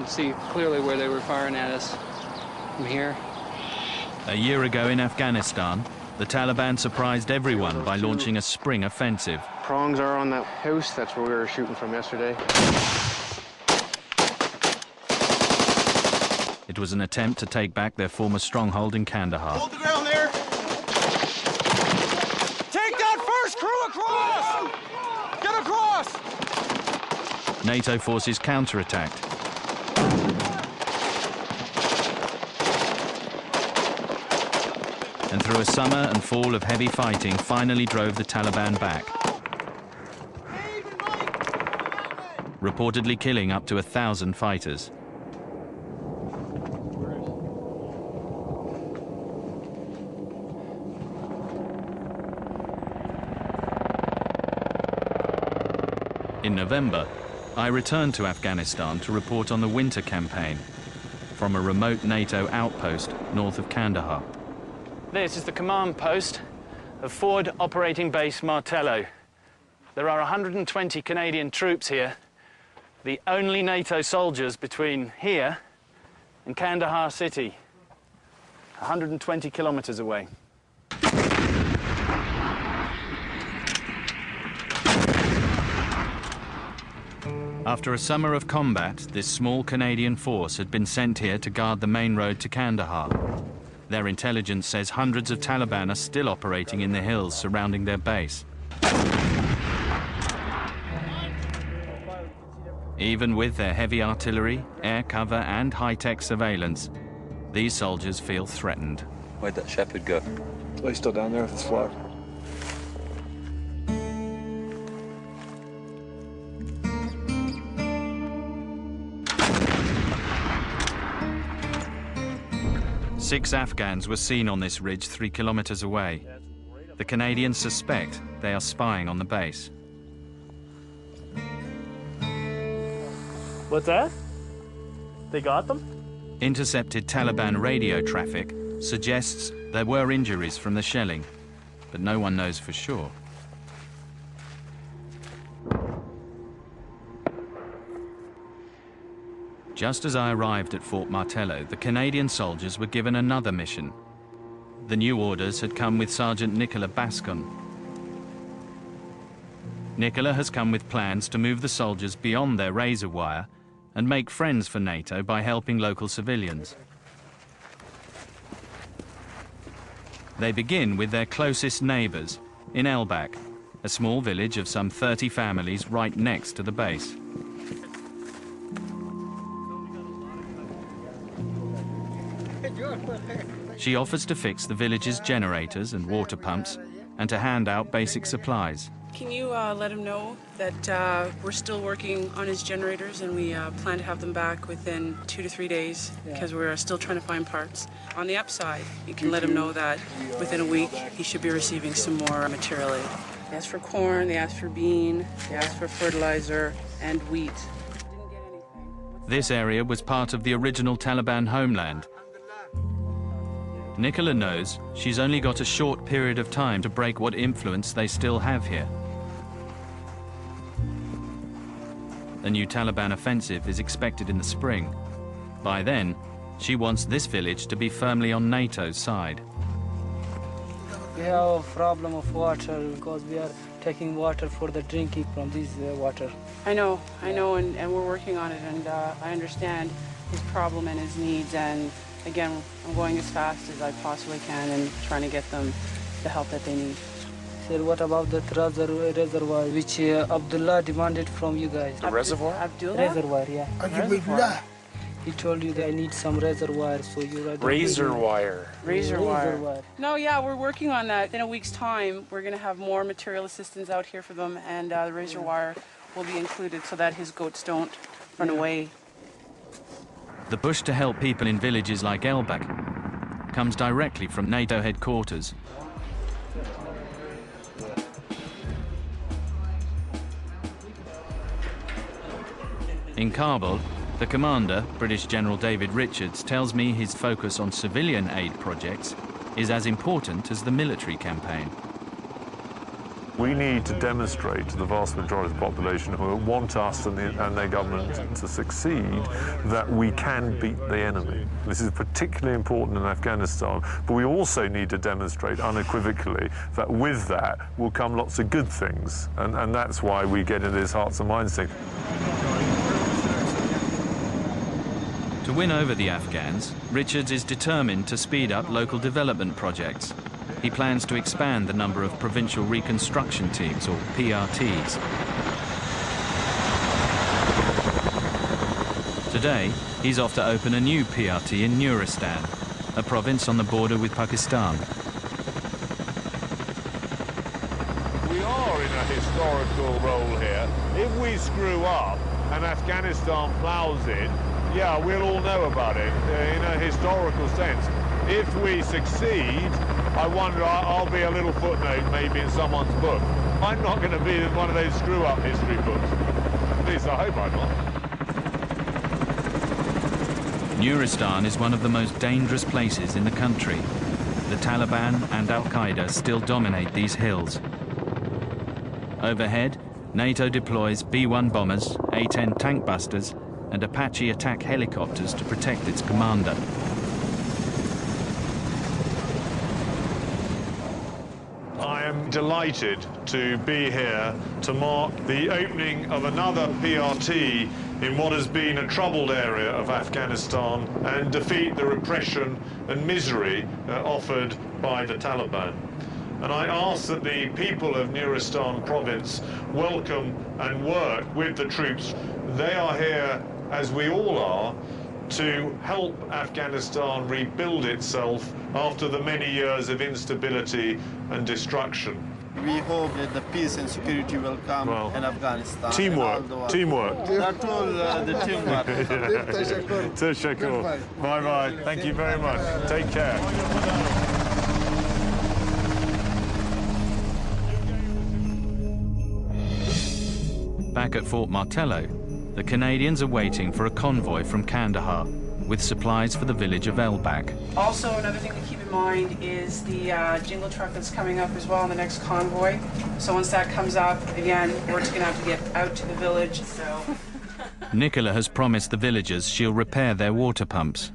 can see clearly where they were firing at us from here. A year ago in Afghanistan, the Taliban surprised everyone by launching a spring offensive. Prongs are on that house. That's where we were shooting from yesterday. It was an attempt to take back their former stronghold in Kandahar. Hold the ground there. Take that first crew across! Get across! NATO forces counterattacked. And through a summer and fall of heavy fighting, finally drove the Taliban back, reportedly killing up to 1,000 fighters. In November, I returned to Afghanistan to report on the winter campaign from a remote NATO outpost north of Kandahar. This is the command post of Forward Operating Base Martello. There are 120 Canadian troops here, the only NATO soldiers between here and Kandahar city, 120 kilometers away. After a summer of combat, this small Canadian force had been sent here to guard the main road to Kandahar. Their intelligence says hundreds of Taliban are still operating in the hills surrounding their base. Even with their heavy artillery, air cover and high-tech surveillance, these soldiers feel threatened. Where'd that shepherd go? Oh, he's still down there with his flock. Six Afghans were seen on this ridge 3 kilometers away. The Canadians suspect they are spying on the base. What's that? They got them? Intercepted Taliban radio traffic suggests there were injuries from the shelling, but no one knows for sure. Just as I arrived at Fort Martello, the Canadian soldiers were given another mission. The new orders had come with Sergeant Nicola Bascon. Nicola has come with plans to move the soldiers beyond their razor wire and make friends for NATO by helping local civilians. They begin with their closest neighbors in Elbak, a small village of some 30 families right next to the base. She offers to fix the village's generators and water pumps and to hand out basic supplies. Can you let him know that we're still working on his generators and we plan to have them back within 2 to 3 days because we're still trying to find parts. On the upside, you can let him know that within a week he should be receiving some more material aid. They asked for corn, they asked for bean, they asked for fertilizer and wheat. This area was part of the original Taliban homeland. Nicola knows she's only got a short period of time to break what influence they still have here. A new Taliban offensive is expected in the spring. By then, she wants this village to be firmly on NATO's side. We have a problem of water because we are taking water for the drinking from this water. I know, and we're working on it, and I understand his problem and his needs, and again, I'm going as fast as I possibly can and trying to get them the help that they need. Sir, what about that reservoir which Abdullah demanded from you guys? The reservoir? Abdullah? Reservoir, yeah. Reservoir. He told you that I need some reservoir, so you are... Razor wire. Razor wire. No, yeah, we're working on that. In a week's time, we're going to have more material assistance out here for them, and the razor wire will be included so that his goats don't run away. The push to help people in villages like Elbak comes directly from NATO headquarters. In Kabul, the commander, British General David Richards, tells me his focus on civilian aid projects is as important as the military campaign. We need to demonstrate to the vast majority of the population who want us and their government to succeed that we can beat the enemy. This is particularly important in Afghanistan, but we also need to demonstrate unequivocally that with that will come lots of good things, and that's why we get into this hearts and minds thing. To win over the Afghans, Richards is determined to speed up local development projects. He plans to expand the number of provincial reconstruction teams, or PRTs. Today, he's off to open a new PRT in Nuristan, a province on the border with Pakistan. We are in a historical role here. If we screw up and Afghanistan plows in, yeah, we'll all know about it in a historical sense. If we succeed, I wonder, I'll be a little footnote maybe in someone's book. I'm not going to be one of those screw-up history books. At least I hope I'm not. Nuristan is one of the most dangerous places in the country. The Taliban and Al-Qaeda still dominate these hills. Overhead, NATO deploys B-1 bombers, A-10 tank busters, and Apache attack helicopters to protect its commander. I am delighted to be here to mark the opening of another PRT in what has been a troubled area of Afghanistan and defeat the repression and misery offered by the Taliban. And I ask that the people of Nuristan province welcome and work with the troops. They are here, as we all are, to help Afghanistan rebuild itself after the many years of instability and destruction. We hope that the peace and security will come in Afghanistan. Teamwork, teamwork. That's all the teamwork. Teşekkür. Bye-bye. Thank you very much. Take care. Back at Fort Martello, the Canadians are waiting for a convoy from Kandahar with supplies for the village of Elbag. Also, another thing to keep in mind is the jingle truck that's coming up as well in the next convoy. So once that comes up, again, we're just going to have to get out to the village. So. Nicola has promised the villagers she'll repair their water pumps.